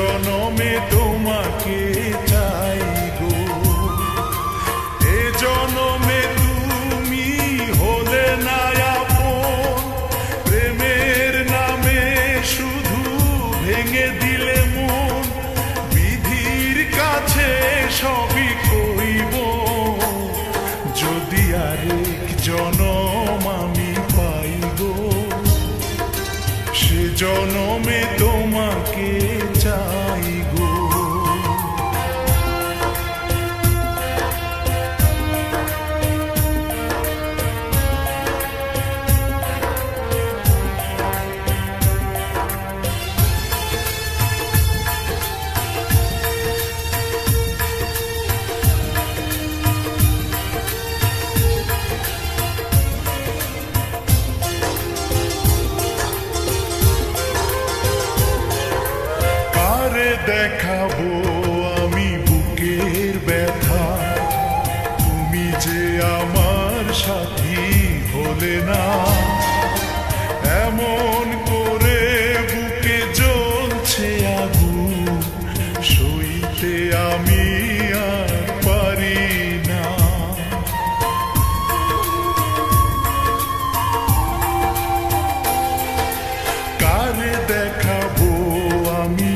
জনমে তোমাকে চাই গো, এ জনমে তুমি হলে না আপন, প্রেমের নামে শুধু ভেঙে দিলে মন, বিধির কাছে সবই কইব, যদি আরেক জনম আমি পাই গো, সে জনমে তোমাকে চাই গো। দেখাবো আমি বুকের ব্যথা, তুমি যে আমার সাথী হলে না, এমন করে বুকে জ্বলছে আগুন, সইতে আমি আর পারি না। কারে দেখাবো আমি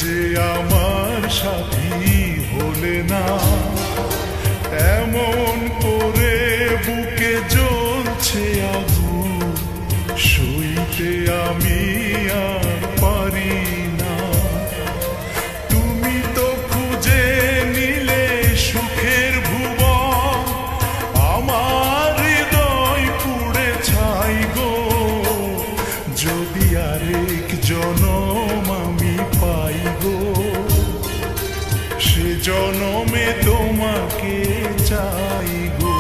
যে আমার সাথী হলে না, এমন করে বুকে জ্বলছে আগুন, সইতে আমি আর পারি না। তুমি তো খুঁজে নিলে সুখের ভুবন, আমার হৃদয় পুড়ে ছাই গো, যদি আরেক জনম আমি পাই গো, সে জনমে তোমাকে চাই গো।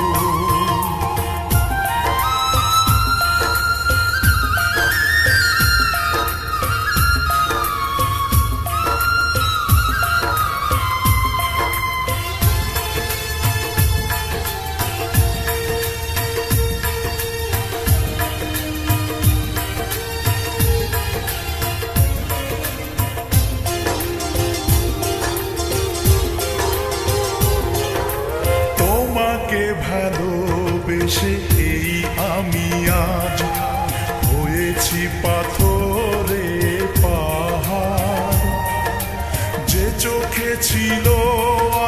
ভালোবেসে এই আমি আজ হয়েছি পাথরে পাহাড়, যে চোখে ছিল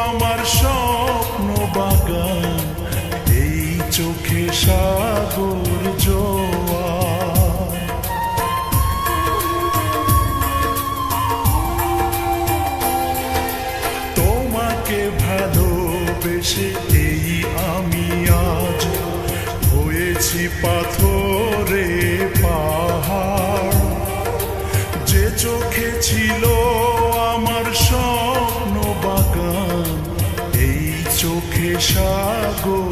আমার স্বপ্ন বাগান, এই চোখে সাগর জোয়ার। তোমাকে ভালোবেসে এই আমি আজ হয়েছি পাথরে পাহাড়, যে চোখে ছিল আমার স্বপ্ন বাগান, এই চোখে সাগর